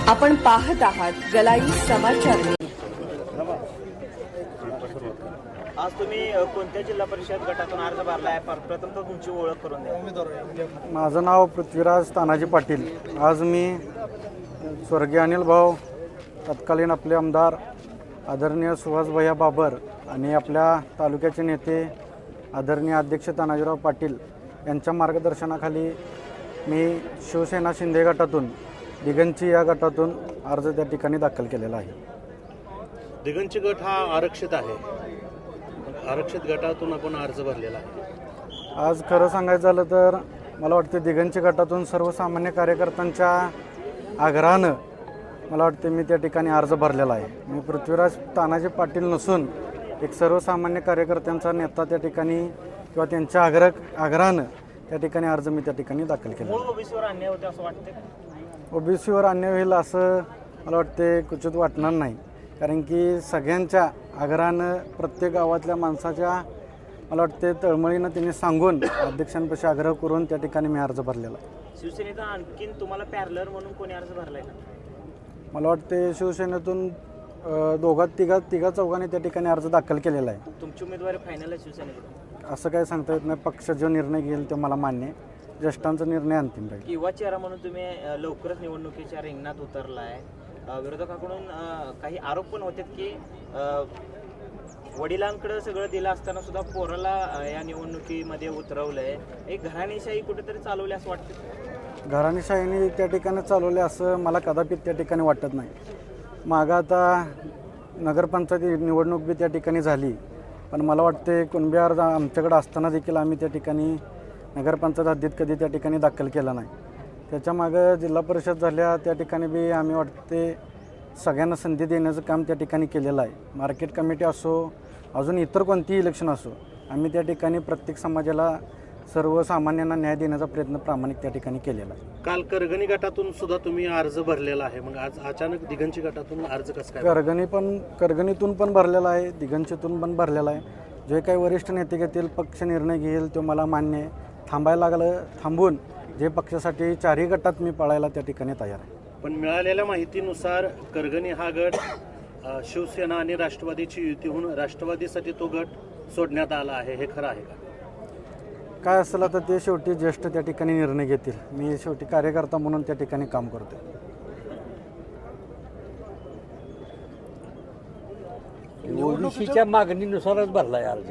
आपण पाहत आहात गलाई समाचार न्यूज। आज तुम्ही कोणत्या जिल्हा परिषद गटातून अर्ज भरलाय? प्रथम तर तुमची ओळख करून द्या। माझं नाव पृथ्वीराज तानाजी पाटील। आज मी स्वर्गीय अनिल भाऊ, तत्कालीन आपले आमदार आदरणीय सुहास भैया बाबर आणि आपल्या तालुक्याचे नेते आदरणीय अध्यक्ष तानाजीराव पाटील यांच्या मार्गदर्शनाखाली मी शिवसेना शिंदे गटातून दिगंची या गटातून अर्ज त्या ठिकाणी दाखल केलेला आहे। दिगंची गट हा आरक्षित आहे, आरक्षित गटातून आपण अर्ज भरलेला आहे। आज खरं सांगायचं झालं तर मला वाटते दिगंची गटातून सर्वसामान्य कार्यकर्त्यांच्या आग्रहानं मला वाटते मी त्या ठिकाणी अर्ज भरलेला आहे। मी पृथ्वीराज तानाजी पाटील नसून एक सर्वसामान्य कार्यकर्त्यांचा नेता त्या ठिकाणी किंवा त्यांच्या आग्रहानं त्या ठिकाणी अर्ज मी त्या ठिकाणी दाखल केला। ओबीसीवर अन्याय होते असं वाटते? ओबीसीवर अन्याय होईल असं मला वाटते क्वचित वाटणार नाही, कारण की सगळ्यांच्या आग्रहानं प्रत्येक गावातल्या माणसाच्या मला वाटते तळमळीनं त्यांनी सांगून अध्यक्षांपाशी आग्रह करून त्या ठिकाणी मी अर्ज भरलेला आहे। शिवसेनेचा आणखीन तुम्हाला पॅरलर म्हणून कोणी अर्ज भरलाय का? मला वाटते शिवसेनेतून तिघा चौघांनी त्या ठिकाणी अर्ज दाखल केलेला आहे। तुमची उमेदवारी फायनल आहे शिवसेनेकडे? असं काही सांगता येत नाही, पक्ष जो निर्णय घेईल तो मला मान्य आहे, ज्येष्ठांचा निर्णय अंतिम राहील। युवा चेहरा म्हणून तुम्ही लवकरच निवडणुकीच्या रिंगणात उतरलाय। विरोधकाकडून काही आरोप पण होते की वडिलांकडे सगळं दिलं असताना सुद्धा पोराला या निवडणुकीमध्ये उतरवलंय। एक घराणेशाही कुठेतरी चालवली असं वाटतं? घराणेशाहीने त्या ठिकाणी चालवले असं मला कदापित त्या ठिकाणी वाटत नाही। मागं आता नगरपंचायत निवडणूक बी त्या ठिकाणी झाली, पण मला वाटते कुणबी अर्ज आमच्याकडे असताना देखील आम्ही त्या ठिकाणी नगरपंचायत हद्दीत कधी त्या ठिकाणी दाखल केला नाही। त्याच्यामागं जिल्हा परिषद झाल्या त्या ठिकाणी बी आम्ही वाटते सगळ्यांना संधी देण्याचं काम त्या ठिकाणी केलेलं आहे। मार्केट कमिटी असो, अजून इतर कोणतीही इलेक्शन असो, आम्ही त्या ठिकाणी प्रत्येक समाजाला सर्वसामान्यांना न्याय देण्याचा प्रयत्न प्रामाणिक त्या ठिकाणी केलेला आहे। काल करगणी गटातून सुद्धा तुम्ही अर्ज भरलेला आहे, मग आज अचानक दिगंची गटातून अर्ज कसं काय? करगणीतून पण भरलेला आहे, दिगंचीतून पण भरलेला आहे। जे काही वरिष्ठ नेते घेतील, पक्ष निर्णय घेईल तो मला मान्य आहे। थांबायला लागलं थांबून जे पक्षासाठी चारही गटात मी पळायला त्या ठिकाणी तयार आहे। पण मिळालेल्या माहितीनुसार करगणी हा गट शिवसेना आणि राष्ट्रवादीची युती होऊन राष्ट्रवादीसाठी तो गट सोडण्यात आला आहे, हे खरं आहे का? काय असेल तर ते शेवटी ज्येष्ठ त्या ठिकाणी निर्णय घेतील। मी शेवटी कार्यकर्ता म्हणून त्या ठिकाणी काम करतो। ओबीसीच्या मागणीनुसारच भरलाय अर्ज।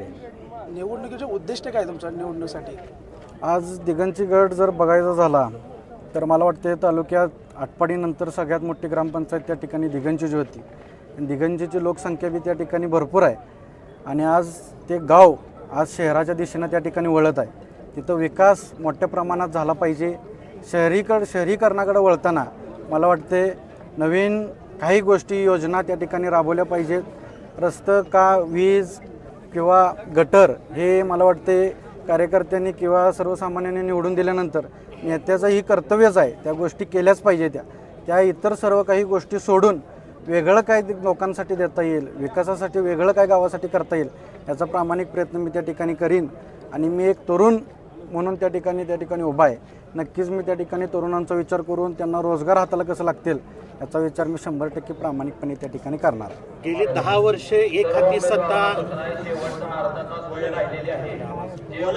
निवडणुकीचे उद्दिष्ट काय तुमच्या निवडणुकीसाठी? आज दिगंची गट जर बघायचा झाला तर मला वाटते तालुक्यात आटपाडीनंतर सगळ्यात मोठी ग्रामपंचायत त्या ठिकाणी दिगंचीची होती। दिगंचीची लोकसंख्या बी त्या ठिकाणी भरपूर आहे आणि आज ते गाव आज शहराच्या दिशेनं त्या ठिकाणी वळत आहे। तिथं विकास मोठ्या प्रमाणात झाला पाहिजे। शहरीकरणाकडे वळताना मला वाटते नवीन काही गोष्टी योजना त्या ठिकाणी राबवल्या पाहिजेत। रस्तं का वीज किंवा गटर हे मला वाटते कार्यकर्त्यांनी किंवा सर्वसामान्यांनी निवडून दिल्यानंतर नेत्याचंही कर्तव्यच आहे, त्या गोष्टी केल्याच पाहिजे। त्या इतर सर्व काही गोष्टी सोडून वेगळं काय लोकांसाठी देता येईल, विकासासाठी वेगळं काय गावासाठी करता येईल याचा प्रामाणिक प्रयत्न मी त्या ठिकाणी करीन। आणि मी एक तरुण म्हणून त्या ठिकाणी उभा आहे। नक्कीच मी त्या ठिकाणी तरुणांचा विचार करून त्यांना रोजगार हाताला कसं लागतील याचा विचार मी 100% प्रामाणिकपणे त्या ठिकाणी करणार। गेली 10 वर्षे एक हाती सत्ता,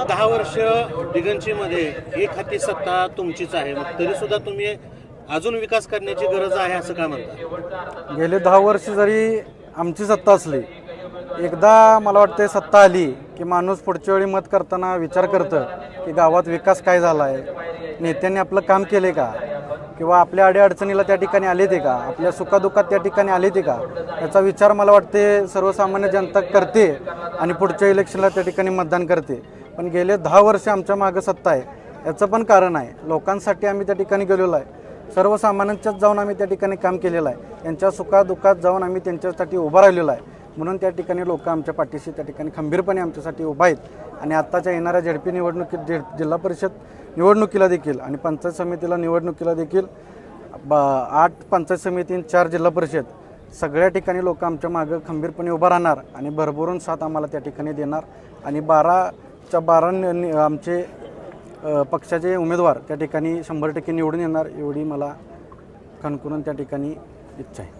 10 वर्ष दिगंचीमध्ये एक हाती सत्ता तुमचीच आहे, मग तरी सुद्धा तुम्ही अजून विकास करण्याची गरज आहे असं का म्हणता? गेले 10 वर्ष जरी आमची सत्ता असली, एकदा मला वाटते सत्ता आली की माणूस पुढच्या वेळी मत करताना विचार करतं की गावात विकास काय झाला आहे, नेत्यांनी आपलं काम केले का, किंवा आपल्या अडीअडचणीला त्या ठिकाणी आले ते का, आपल्या सुखादुखात त्या ठिकाणी आले ते का, याचा विचार मला वाटते सर्वसामान्य जनता करते आणि पुढच्या इलेक्शनला त्या ठिकाणी मतदान करते। पण गेले 10 वर्ष आमच्या मागं सत्ता आहे, याचं पण कारण आहे लोकांसाठी आम्ही त्या ठिकाणी गेलेलो आहे। सर्वसामान्यांच्यात जाऊन आम्ही त्या ठिकाणी काम केलेलं आहे, त्यांच्या सुखादुखात जाऊन आम्ही त्यांच्यासाठी उभा राहिलेलो आहे। म्हणून त्या ठिकाणी लोक आमच्या पाठीशी त्या ठिकाणी खंबीरपणे आमच्यासाठी उभा आहेत। आणि आत्ताच्या येणाऱ्या झेडपी निवडणुकीत जिल्हा परिषद निवडणुकीला देखील आणि पंचायत समितीला निवडणुकीला देखील 8 पंचायत समिती 4 जिल्हा परिषद सगळ्या ठिकाणी लोक आमच्या मागं खंबीरपणे उभा राहणार आणि भरभरून साथ आम्हाला त्या ठिकाणी देणार। आणि 12च्या 12 आमचे पक्षाचे उमेदवार त्या ठिकाणी 100% निवडून येणार एवढी मला खणखुरून त्या ठिकाणी इच्छा आहे.